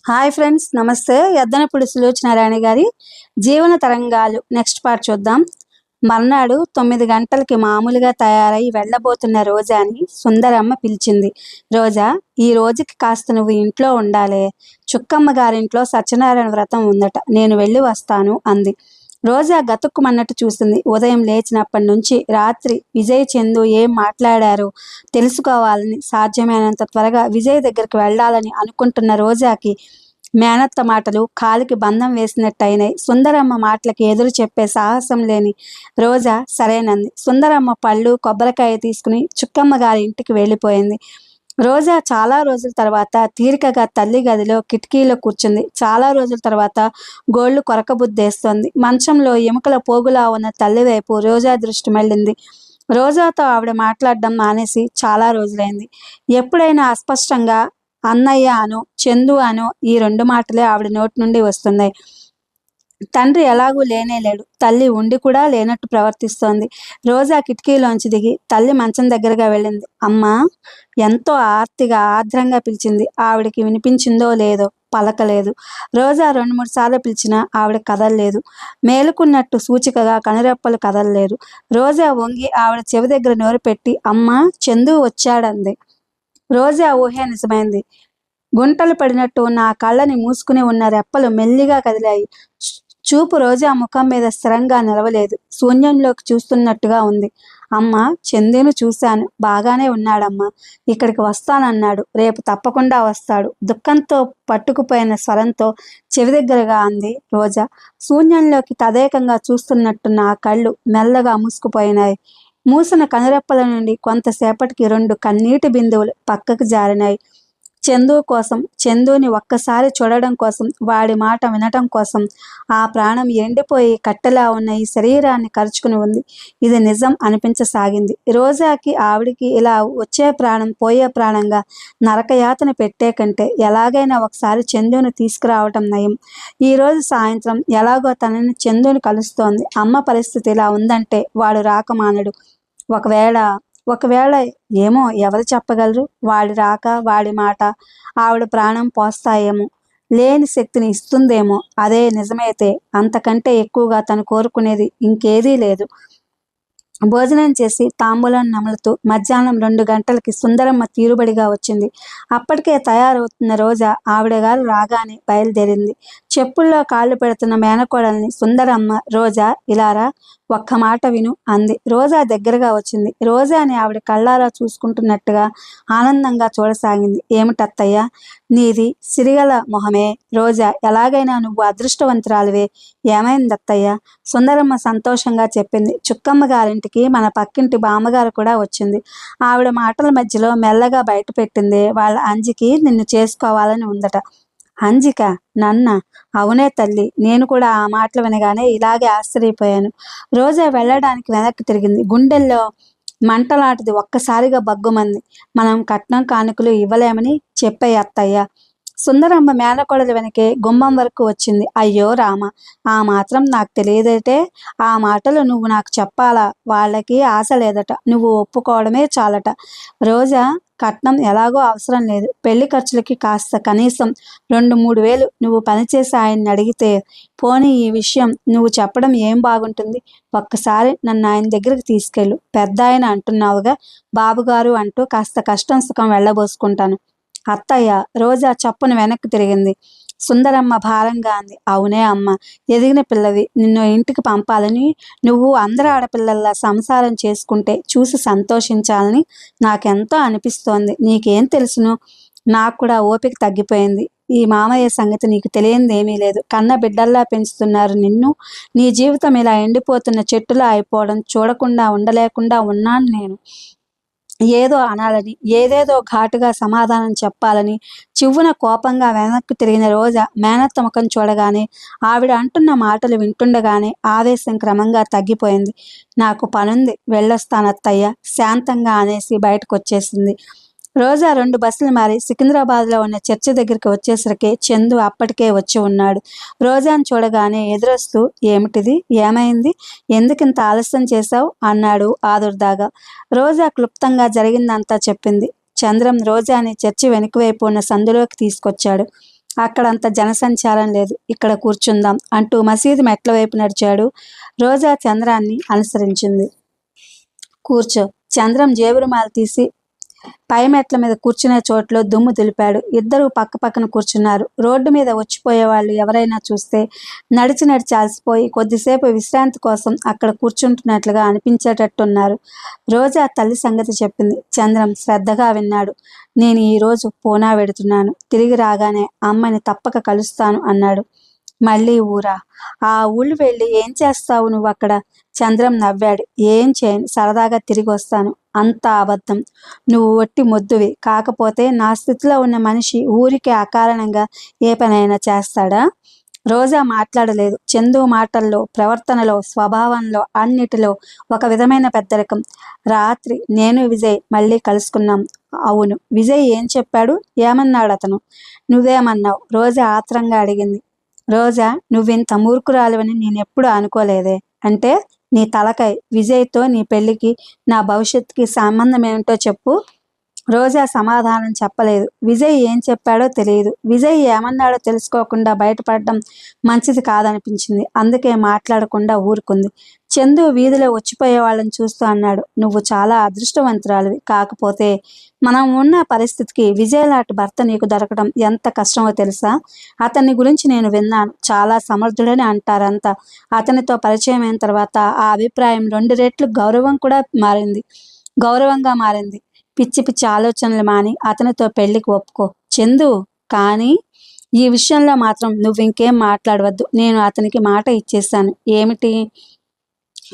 Hi friends, నమస్తే. ఎద్దనపూడి సులోచనారాణి గారి జీవన తరంగాలు నెక్స్ట్ పార్ట్ చూద్దాం. మర్నాడు 9 గంటలకి మామూలుగా తయారై వెళ్ళబోతున్న రోజాని సుందరమ్మ పిలిచింది. రోజా, ఈ రోజుకి కాస్త నువ్వు ఇంట్లో ఉండాలే. చుక్కమ్మ గారింట్లో సత్యనారాయణ వ్రతం ఉందట, నేను వెళ్ళి వస్తాను అంది. రోజా గతుక్కుమన్నట్టు చూసింది. ఉదయం లేచినప్పటి నుంచి రాత్రి విజయ్ చందు ఏం మాట్లాడారో తెలుసుకోవాలని, సాధ్యమైనంత త్వరగా విజయ్ దగ్గరికి వెళ్ళాలని అనుకుంటున్న రోజాకి మేనత్త మాటలు కాలికి బంధం వేసినట్టయినాయి. సుందరమ్మ మాటలకి ఎదురు చెప్పే సాహసం లేని రోజా సరేనంది. సుందరమ్మ పళ్ళు కొబ్బరికాయ తీసుకుని చుక్కమ్మ గారి ఇంటికి వెళ్ళిపోయింది. రోజా చాలా రోజుల తర్వాత తీరికగా తల్లి గదిలో కిటికీలో కూర్చుంది. చాలా రోజుల తర్వాత గోళ్లు కొరకబుద్దేస్తోంది. మంచంలో ఎముకల పోగులా ఉన్న తల్లి వైపు రోజా దృష్టి మళ్ళింది. రోజాతో ఆవిడ మాట్లాడడం మానేసి చాలా రోజులైంది. ఎప్పుడైనా అస్పష్టంగా అన్నయ్య అను, చందు అను, ఈ 2 మాటలే ఆవిడ నోటి నుండి వస్తున్నాయి. తండ్రి ఎలాగూ లేనేలేడు, తల్లి ఉండి కూడా లేనట్టు ప్రవర్తిస్తోంది. రోజా కిటికీలోంచి దిగి తల్లి మంచం దగ్గరగా వెళ్ళింది. అమ్మా, ఎంతో ఆర్తిగా ఆర్ద్రంగా పిలిచింది. ఆవిడకి వినిపించిందో లేదో పలకలేదు. రోజా 2-3 సార్లు పిలిచినా ఆవిడ కదలలేదు. మేలుకున్నట్టు సూచికగా కనురెప్పలు కదలలేదు. రోజా వంగి ఆవిడ చెవి దగ్గర నోరు పెట్టి, అమ్మా, చందు వచ్చాడంది. రోజా ఊహే నిజమైంది. గుంటలు పడినట్టు ఉన్న ఆ కళ్ళని మూసుకుని ఉన్న రెప్పలు మెల్లిగా కదిలాయి. చూపు రోజా ముఖం మీద స్థిరంగా నిలవలేదు. శూన్యంలోకి చూస్తున్నట్టుగా ఉంది. అమ్మ, చందును చూశాను, బాగానే ఉన్నాడమ్మా. ఇక్కడికి వస్తానన్నాడు, రేపు తప్పకుండా వస్తాడు, దుఃఖంతో పట్టుకుపోయిన స్వరంతో చెవి దగ్గరగా అంది రోజా. శూన్యంలోకి తదేకంగా చూస్తున్నట్టున్న ఆ కళ్ళు మెల్లగా మూసుకుపోయినాయి. మూసిన కనురెప్పల నుండి కొంతసేపటికి 2 కన్నీటి బిందువులు పక్కకు జారినాయి. చందు కోసం, చందుని ఒక్కసారి చూడడం కోసం, వాడి మాట వినటం కోసం ఆ ప్రాణం ఎండిపోయి కట్టెలా ఉన్న ఈ శరీరాన్ని కరుచుకుని ఉంది. ఇది నిజం అనిపించసాగింది. రోజాకి ఆవిడికి ఇలా వచ్చే ప్రాణం పోయే ప్రాణంగా నరకయాతన పెట్టే కంటే ఎలాగైనా ఒకసారి చందుని తీసుకురావటం నయం. ఈరోజు సాయంత్రం ఎలాగో తనని చందుని కలుస్తోంది. అమ్మ పరిస్థితి ఇలా ఉందంటే వాడు రాకమానడు. ఒకవేళ ఏమో, ఎవరు చెప్పగలరు? వాడి రాక, వాడి మాట ఆవిడ ప్రాణం పోస్తాయేమో, లేని శక్తిని ఇస్తుందేమో. అదే నిజమైతే అంతకంటే ఎక్కువగా తను కోరుకునేది ఇంకేదీ లేదు. భోజనం చేసి తాంబూలం నములుతూ మధ్యాహ్నం 2 గంటలకి సుందరమ్మ తీరుబడిగా వచ్చింది. అప్పటికే తయారవుతున్న రోజా ఆవిడ గారు రాగానే బయలుదేరింది. చెప్పుల్లో కాళ్ళు పెడుతున్న మేనకోడల్ని సుందరమ్మ, రోజా ఇలారా, ఒక్క మాట విను అంది. రోజా దగ్గరగా వచ్చింది. రోజాని ఆవిడ కళ్ళారా చూసుకుంటున్నట్టుగా ఆనందంగా చూడసాగింది. ఏమిటత్తయ్యా, నీది సిరిగల మొహమే. రోజా, ఎలాగైనా నువ్వు అదృష్టవంతురాలివే. ఏమైందత్తయ్యా? సుందరమ్మ సంతోషంగా చెప్పింది. చుక్కమ్మ గారింటికి మన పక్కింటి బామ్మగారు కూడా వచ్చింది. ఆవిడ మాటల మధ్యలో మెల్లగా బయట పెట్టింది, వాళ్ళ అంజికి నిన్ను చేసుకోవాలని ఉందట. అంజిక? నన్న? అవునే తల్లి, నేను కూడా ఆ మాటలు వినగానే ఇలాగే ఆశ్చర్యపోయాను. రోజా వెళ్ళడానికి వెనక్కి తిరిగింది. గుండెల్లో మంటలాంటిది ఒక్కసారిగా బగ్గుమంది. మనం కట్నం కానుకలు ఇవ్వలేమని చెప్పే అత్తయ్య. సుందరమ్మ మేనకోడలి వెనకే గుమ్మం వరకు వచ్చింది. అయ్యో రామ, ఆ మాత్రం నాకు తెలియదటే. ఆ మాటలు నువ్వు నాకు చెప్పాలా? వాళ్ళకి ఆశ లేదట, నువ్వు ఒప్పుకోవడమే చాలట. రోజా, కట్నం ఎలాగో అవసరం లేదు. పెళ్లి ఖర్చులకి కాస్త కనీసం 2-3 వేలు నువ్వు పనిచేసి ఆయన్ని అడిగితే. పోనీ ఈ విషయం నువ్వు చెప్పడం ఏం బాగుంటుంది? ఒక్కసారి నన్ను ఆయన దగ్గరికి తీసుకెళ్ళు. పెద్ద ఆయన అంటున్నావుగా, బాబుగారు అంటూ కాస్త కష్టం సుఖం వెళ్ళబోసుకుంటాను. అత్తయ్య. రోజా చప్పున వెనక్కి తిరిగింది. సుందరమ్మ భారంగా అంది. అవునే అమ్మ, ఎదిగిన పిల్లవి, నిన్ను ఇంటికి పంపాలని, నువ్వు అందరు ఆడపిల్లల్లా సంసారం చేసుకుంటే చూసి సంతోషించాలని నాకెంతో అనిపిస్తోంది. నీకేం తెలుసును? నాకు కూడా ఓపిక తగ్గిపోయింది. ఈ మామయ్య సంగతి నీకు తెలియందేమీ లేదు. కన్న బిడ్డల్లా పెంచుతున్నారు నిన్ను. నీ జీవితం ఇలా ఎండిపోతున్న చెట్టులా అయిపోవడం చూడకుండా ఉండలేకుండా ఉన్నాను నేను. ఏదో అనాలని, ఏదేదో ఘాటుగా సమాధానం చెప్పాలని చివ్వున కోపంగా వెనక్కి తిరిగిన రోజా మేనత్త ముఖం చూడగానే, ఆవిడ అంటున్న మాటలు వింటుండగానే ఆవేశం క్రమంగా తగ్గిపోయింది. నాకు పనుంది, వెళ్ళొస్తానత్తయ్య శాంతంగా అనేసి బయటకు వచ్చేసింది. రోజా 2 బస్సులు మారి సికింద్రాబాద్లో ఉన్న చర్చి దగ్గరికి వచ్చేసరికి చందు అప్పటికే వచ్చి ఉన్నాడు. రోజాను చూడగానే ఎదురొస్తూ, ఏమిటిది, ఏమైంది, ఎందుకింత ఆలస్యం చేశావు అన్నాడు ఆదుర్దాగా. రోజా క్లుప్తంగా జరిగిందంతా చెప్పింది. చంద్రం రోజాని చర్చి వెనుకవైపు ఉన్న సందులోకి తీసుకొచ్చాడు. అక్కడంత జనసంచారం లేదు, ఇక్కడ కూర్చుందాం అంటూ మసీదు మెట్ల వైపు నడిచాడు. రోజా చంద్రాన్ని అనుసరించింది. కూర్చో. చంద్రం జేబురుమాలు తీసి పై మెట్ల మీద కూర్చునే చోట్లో దుమ్ము దులిపాడు. ఇద్దరూ పక్క పక్కన కూర్చున్నారు. రోడ్డు మీద వచ్చిపోయే వాళ్ళు ఎవరైనా చూస్తే నడిచి నడిచి అలసిపోయి కొద్దిసేపు విశ్రాంతి కోసం అక్కడ కూర్చుంటున్నట్లుగా అనిపించేటట్టున్నారు. రోజా తల్లి సంగతి చెప్పింది. చంద్రం శ్రద్ధగా విన్నాడు. నేను ఈరోజు పూనా వెడుతున్నాను. తిరిగి రాగానే అమ్మని తప్పక కలుస్తాను అన్నాడు. మళ్ళీ ఊరా? ఆ ఊళ్ళు వెళ్ళి ఏం చేస్తావు నువ్వు అక్కడ? చంద్రం నవ్వాడు. ఏం చేయను, సరదాగా తిరిగి వస్తాను. అంతా అబద్ధం. నువ్వు ఒట్టి మొద్దువి. కాకపోతే నా స్థితిలో ఉన్న మనిషి ఊరికే అకారణంగా ఏ పనైనా చేస్తాడా? రోజా మాట్లాడలేదు. చందు మాటల్లో, ప్రవర్తనలో, స్వభావంలో, అన్నిటిలో ఒక విధమైన పెద్దరికం. రాత్రి నేను విజయ్ మళ్ళీ కలుసుకున్నాం. అవును. విజయ్ ఏం చెప్పాడు? ఏమన్నాడు అతను? నువ్వేమన్నావు? రోజా ఆత్రంగా అడిగింది. రోజా, నువ్వింత మూర్ఖురాలివని నేనెప్పుడు అనుకోలేదే. అంటే నీ తలకాయ్. విజయ్తో నీ పెళ్లికి నా భవిష్యత్తుకి సంబంధం ఏమిటో చెప్పు. రోజా సమాధానం చెప్పలేదు. విజయ్ ఏం చెప్పాడో తెలియదు. విజయ్ ఏమన్నాడో తెలుసుకోకుండా బయటపడడం మంచిది కాదనిపించింది. అందుకే మాట్లాడకుండా ఊరుకుంది. చందు వీధిలో వచ్చిపోయే వాళ్ళని చూస్తూ అన్నాడు. నువ్వు చాలా అదృష్టవంతురాలివి. కాకపోతే మనం ఉన్న పరిస్థితికి విజయ్ లాంటి భర్త నీకు దొరకడం ఎంత కష్టమో తెలుసా? అతన్ని గురించి నేను విన్నాను. చాలా సమర్థుడని అంటారంతా. అతనితో పరిచయం అయిన తర్వాత ఆ అభిప్రాయం 2 రెట్లు గౌరవంగా మారింది. పిచ్చి పిచ్చి ఆలోచనలు మాని అతనితో పెళ్లికి ఒప్పుకో చందు. కానీ ఈ విషయంలో మాత్రం నువ్వు ఇంకేం మాట్లాడవద్దు. నేను అతనికి మాట ఇచ్చేశాను. ఏమిటి?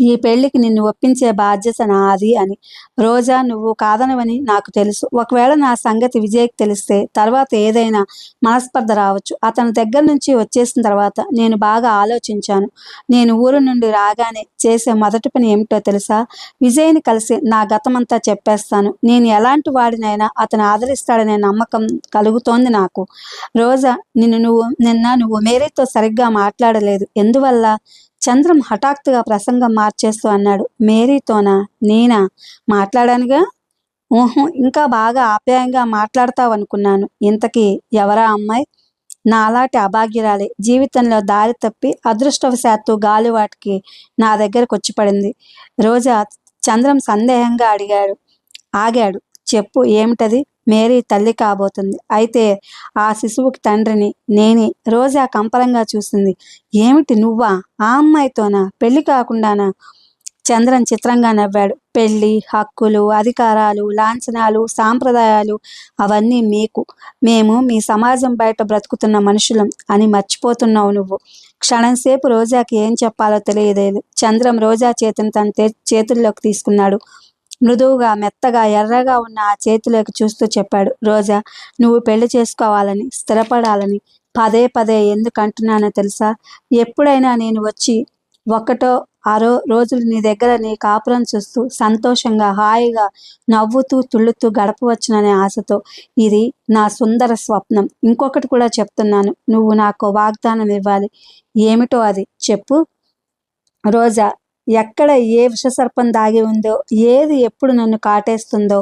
ఈ పెళ్లికి నిన్ను ఒప్పించే బాధ్యత నాది అని. రోజా, నువ్వు కాదనవని నాకు తెలుసు. ఒకవేళ నా సంగతి విజయ్కి తెలిస్తే తర్వాత ఏదైనా మనస్పర్ధ రావచ్చు. అతని దగ్గర నుంచి వచ్చేసిన తర్వాత నేను బాగా ఆలోచించాను. నేను ఊరు నుండి రాగానే చేసే మొదటి పని ఏమిటో తెలుసా? విజయ్ని కలిసి నా గతమంతా చెప్పేస్తాను. నేను ఎలాంటి వాడినైనా అతను ఆదరిస్తాడనే నమ్మకం కలుగుతోంది నాకు. రోజా, నిన్న నువ్వు మేరీతో సరిగ్గా మాట్లాడలేదు. ఎందువల్ల? చంద్రం హఠాత్తుగా ప్రసంగం మార్చేస్తూ అన్నాడు. మేరీతోనా? నేనా? మాట్లాడానుగా. ఊహు, ఇంకా బాగా ఆప్యాయంగా మాట్లాడతావనుకున్నాను. ఇంతకీ ఎవరా అమ్మాయి? నాలాంటి అభాగ్యురాలే. జీవితంలో దారి తప్పి అదృష్టవశాత్తు గాలివాటికి నా దగ్గరకు వచ్చి పడింది. రోజా. చంద్రం సందేహంగా ఆగాడు. చెప్పు, ఏమిటది? మేరీ తల్లి కాబోతుంది. అయితే ఆ శిశువుకి తండ్రిని నేనే. రోజా కంపరంగా చూసింది. ఏమిటి, నువ్వా? ఆ అమ్మాయితోనా? పెళ్లి కాకుండానా? చంద్రన్ చిత్రంగా నవ్వాడు. పెళ్లి, హక్కులు, అధికారాలు, లాంఛనాలు, సాంప్రదాయాలు అవన్నీ మేము మీ సమాజం బయట బ్రతుకుతున్న మనుషులం అని మర్చిపోతున్నావు నువ్వు. క్షణంసేపు రోజాకి ఏం చెప్పాలో తెలియలేదు. చంద్రం రోజా చేతిని తన చేతుల్లోకి తీసుకున్నాడు. మృదువుగా, మెత్తగా, ఎర్రగా ఉన్న ఆ చేతిలోకి చూస్తూ చెప్పాడు. రోజా, నువ్వు పెళ్లి చేసుకోవాలని, స్థిరపడాలని పదే పదే ఎందుకు అంటున్నానో తెలుసా? ఎప్పుడైనా నేను వచ్చి 1-6 రోజులు నీ దగ్గర నీ కాపురం చూస్తూ సంతోషంగా, హాయిగా, నవ్వుతూ తుళ్ళుతూ గడపవచ్చుననే ఆశతో. ఇది నా సుందర స్వప్నం. ఇంకొకటి కూడా చెప్తున్నాను. నువ్వు నాకు వాగ్దానం ఇవ్వాలి. ఏమిటో అది చెప్పు. రోజా, ఎక్కడ ఏ విషసర్పం దాగి ఉందో, ఏది ఎప్పుడు నన్ను కాటేస్తుందో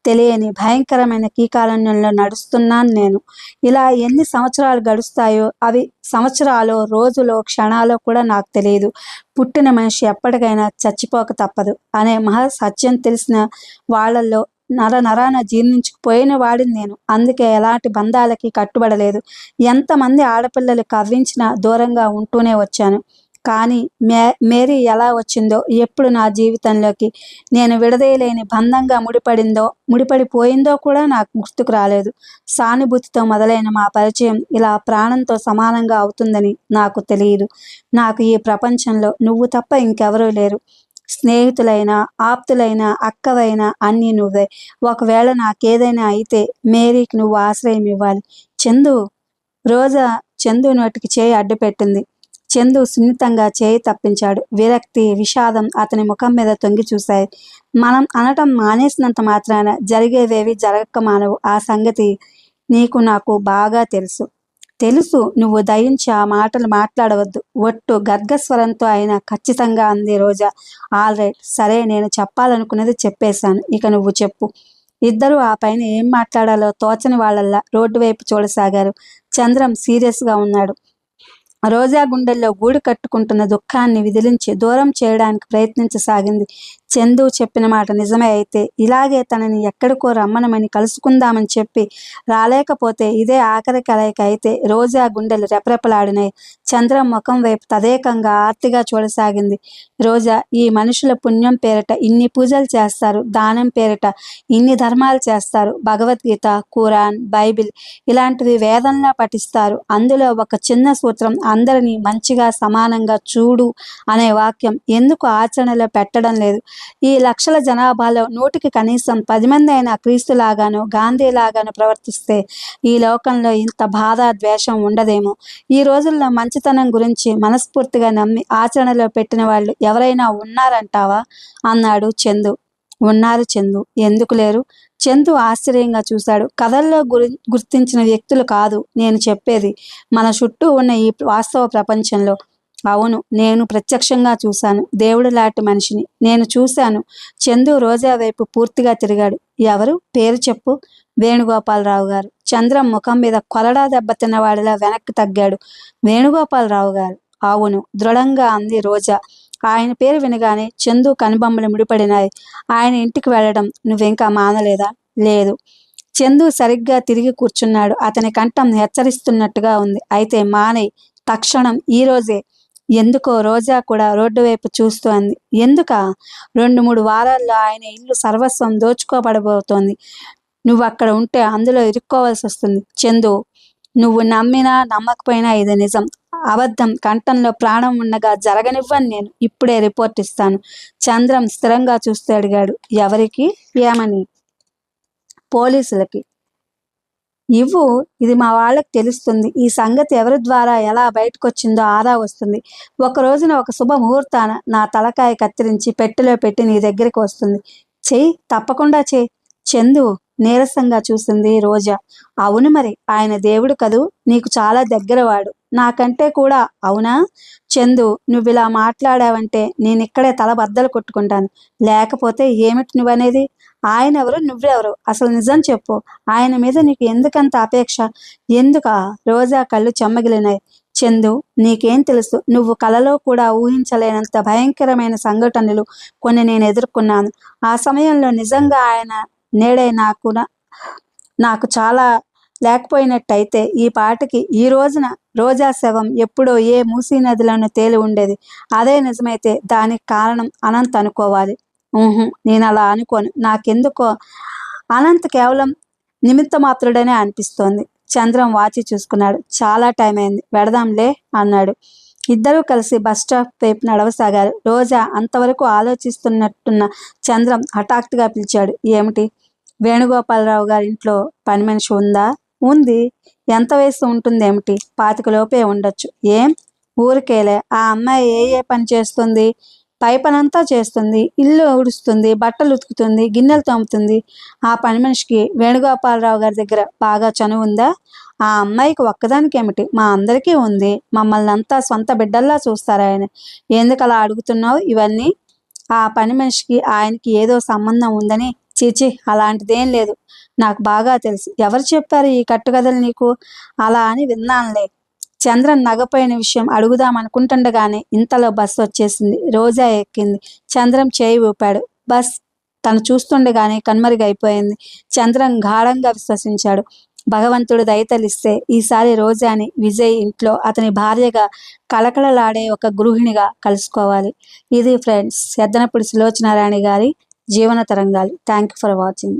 తెలియని భయంకరమైన కీకారణ్యంలో నడుస్తున్నాను నేను. ఇలా ఎన్ని సంవత్సరాలు గడుస్తాయో, అవి సంవత్సరాలో, రోజులో, క్షణాలో కూడా నాకు తెలియదు. పుట్టిన మనిషి ఎప్పటికైనా చచ్చిపోక తప్పదు అనే మహా సత్యం తెలిసిన వాళ్ళల్లో నరాన జీర్ణించుకుపోయిన వాడిని నేను. అందుకే ఎలాంటి బంధాలకి కట్టుబడలేదు. ఎంతమంది ఆడపిల్లలు కవ్వించినా దూరంగా ఉంటూనే వచ్చాను. కానీ మేరీ ఎలా వచ్చిందో, ఎప్పుడు నా జీవితంలోకి నేను విడదీయలేని బంధంగా ముడిపడిపోయిందో కూడా నాకు గుర్తుకు రాలేదు. సానుభూతితో మొదలైన మా పరిచయం ఇలా ప్రాణంతో సమానంగా అవుతుందని నాకు తెలియదు. నాకు ఈ ప్రపంచంలో నువ్వు తప్ప ఇంకెవరూ లేరు. స్నేహితులైనా, ఆప్తులైనా, అక్కవైనా అన్నీ నువ్వే. ఒకవేళ నాకేదైనా అయితే మేరీకి నువ్వు ఆశ్రయం ఇవ్వాలి. చందు. రోజా చందు నోటికి చేయి అడ్డుపెట్టింది. చందు సున్నితంగా చేయి తప్పించాడు. విరక్తి, విషాదం అతని ముఖం మీద తొంగి చూశాయి. మనం అనటం మానేసినంత మాత్రాన జరిగేవేవి జరగక మానవు. ఆ సంగతి నీకు నాకు బాగా తెలుసు. నువ్వు దయించి ఆ మాటలు మాట్లాడవద్దు. ఒట్టు గర్గస్వరంతో అయినా ఖచ్చితంగా అంది రోజా. ఆల్ రైట్, సరే, నేను చెప్పాలనుకున్నది చెప్పేశాను. ఇక నువ్వు చెప్పు. ఇద్దరూ ఆ పైన ఏం మాట్లాడాలో తోచని వాళ్ళల్లా రోడ్డు వైపు చూడసాగారు. చంద్రం సీరియస్గా ఉన్నాడు. రోజా గుండెల్లో గూడు కట్టుకుంటున్న దుఃఖాన్ని విదిలించి దూరం చేయడానికి ప్రయత్నించసాగింది. చందు చెప్పిన మాట నిజమే అయితే ఇలాగే తనని ఎక్కడికో రమ్మనమని కలుసుకుందామని చెప్పి రాలేకపోతే ఇదే ఆఖరి కలయిక అయితే రోజా గుండెలు రెపరెపలాడినాయి. చంద్రం ముఖం వైపు తదేకంగా ఆర్తిగా చూడసాగింది. రోజా, ఈ మనుషుల పుణ్యం పేరిట ఇన్ని పూజలు చేస్తారు, దానం పేరిట ఇన్ని ధర్మాలు చేస్తారు, భగవద్గీత, ఖురాన్, బైబిల్ ఇలాంటివి వేదంలా పఠిస్తారు. అందులో ఒక చిన్న సూత్రం అందరినీ మంచిగా సమానంగా చూడు అనే వాక్యం ఎందుకు ఆచరణలో పెట్టడం లేదు? ఈ లక్షల జనాభాలో 100కి కనీసం 10 మంది అయినా క్రీస్తులాగానో గాంధీలాగానో ప్రవర్తిస్తే ఈ లోకంలో ఇంత బాధ ద్వేషం ఉండదేమో. ఈ రోజుల్లో మంచితనం గురించి మనస్ఫూర్తిగా నమ్మి ఆచరణలో పెట్టిన వాళ్ళు ఎవరైనా ఉన్నారంటావా అన్నాడు చందు. ఉన్నారు చందు, ఎందుకు లేరు? చందు ఆశ్చర్యంగా చూశాడు. కథల్లో గుర్తించిన వ్యక్తులు కాదు నేను చెప్పేది, మన చుట్టూ ఉన్న ఈ వాస్తవ ప్రపంచంలో. అవును, నేను ప్రత్యక్షంగా చూశాను. దేవుడు లాంటి మనిషిని నేను చూశాను. చందు రోజా వైపు పూర్తిగా తిరిగాడు. ఎవరు? పేరు చెప్పు. వేణుగోపాలరావు గారు. చంద్రం ముఖం మీద కొరడా దెబ్బతిన్నవాడిలా వెనక్కి తగ్గాడు. వేణుగోపాలరావు గారు? అవును, దృఢంగా అంది రోజా. ఆయన పేరు వినగానే చందు కనుబొమ్మలు ముడిపడినాయి. ఆయన ఇంటికి వెళ్ళడం నువ్వింకా మానలేదా? లేదు. చందు సరిగ్గా తిరిగి కూర్చున్నాడు. అతని కంఠం హెచ్చరిస్తున్నట్టుగా ఉంది. అయితే మానేయ్, తక్షణం, ఈరోజే. ఎందుకో రోజా కూడా రోడ్డు వైపు చూస్తూ అంది. ఎందుకా? 2-3 వారాల్లో ఆయన ఇల్లు సర్వస్వం దోచుకోబడబోతోంది. నువ్వు అక్కడ ఉంటే అందులో ఇరుక్కోవాల్సి వస్తుంది. చందు, నువ్వు నమ్మినా నమ్మకపోయినా ఇది నిజం. అబద్ధం కంఠంలో ప్రాణం ఉండగా జరగనివ్వను నేను. ఇప్పుడే రిపోర్ట్ ఇస్తాను. చంద్రం స్థిరంగా చూస్తూ అడిగాడు. ఎవరికి? ఏమని? పోలీసులకి. ఇవ్వు, ఇది మా వాళ్ళకి తెలుస్తుంది. ఈ సంగతి ఎవరి ద్వారా ఎలా బయటకొచ్చిందో ఆరా వస్తుంది. ఒక రోజున ఒక శుభముహూర్తాన నా తలకాయ కత్తిరించి పెట్టెలో పెట్టి నీ దగ్గరికి వస్తుంది. చెయ్యి, తప్పకుండా చెయ్యి. చందు నీరసంగా చూసింది రోజా. అవును మరి, ఆయన దేవుడు కదూ, నీకు చాలా దగ్గరవాడు. నాకంటే కూడా. అవునా? చందు, నువ్విలా మాట్లాడావంటే నేనిక్కడే తల బద్దలు కొట్టుకుంటాను. లేకపోతే ఏమిటి నువ్వనేది? ఆయన ఎవరు, నువ్వెవరు? అసలు నిజం చెప్పు. ఆయన మీద నీకు ఎందుకంత అపేక్ష? ఎందుకా? రోజా కళ్ళు చెమ్మగిలినాయి. చందు, నీకేం తెలుసు? నువ్వు కలలో కూడా ఊహించలేనంత భయంకరమైన సంఘటనలు కొన్ని నేను ఎదుర్కొన్నాను. ఆ సమయంలో నిజంగా ఆయన నేడే నాకు చాలా లేకపోయినట్టయితే ఈ పాటికి ఈ రోజున రోజా శవం ఎప్పుడో ఏ మూసీ నదిలోనూ తేలి ఉండేది. అదే నిజమైతే దానికి కారణం అనంత్ అనుకోవాలి. నేను అలా అనుకోను. నాకెందుకో అనంత్ కేవలం నిమిత్త మాత్రుడనే అనిపిస్తోంది. చంద్రం వాచి చూసుకున్నాడు. చాలా టైం అయింది, వెడదాంలే అన్నాడు. ఇద్దరూ కలిసి బస్టాప్ వైపు నడవసాగారు. రోజా అంతవరకు ఆలోచిస్తున్నట్టున్న చంద్రం హఠాత్తుగా పిలిచాడు. ఏమిటి? వేణుగోపాలరావు గారి ఇంట్లో పని మనిషి ఉందా? ఉంది. ఎంత వయసు ఉంటుందేమిటి? 25 లోపే ఉండొచ్చు. ఏం? ఊరికేలే. ఆ అమ్మాయి ఏ పని చేస్తుంది? పై పనంతా చేస్తుంది. ఇల్లు ఊడుస్తుంది, బట్టలు ఉతుకుతుంది, గిన్నెలు తోముతుంది. ఆ పని మనిషికి వేణుగోపాలరావు గారి దగ్గర బాగా చనువు ఉందా? ఆ అమ్మాయికి ఒక్కదానికేమిటి, మా అందరికీ ఉంది. మమ్మల్ని అంతా సొంత బిడ్డల్లా చూస్తారు ఆయన. ఎందుకు అలా అడుగుతున్నావు ఇవన్నీ? ఆ పని మనిషికి ఆయనకి ఏదో సంబంధం ఉందని. చీచి, అలాంటిదేం లేదు. నాకు బాగా తెలుసు. ఎవరు చెప్పారు ఈ కట్టుకథలు నీకు? అలా అని విన్నానులే. చంద్రన్ నగపోయిన విషయం అడుగుదామనుకుంటుండగానే ఇంతలో బస్సు వచ్చేసింది. రోజా ఎక్కింది. చంద్రం చేయి ఊపాడు. బస్ తను చూస్తుండగానే కనుమరుగైపోయింది. చంద్రం గాఢంగా విశ్వసించాడు. భగవంతుడు దయతలిస్తే ఈసారి రోజాని విజయ్ ఇంట్లో అతని భార్యగా కళకళలాడే ఒక గృహిణిగా కలుసుకోవాలి. ఇది ఫ్రెండ్స్, ఎద్దనపూడి సులోచనారాణి గారి జీవన తరంగాలు. Thank you for watching.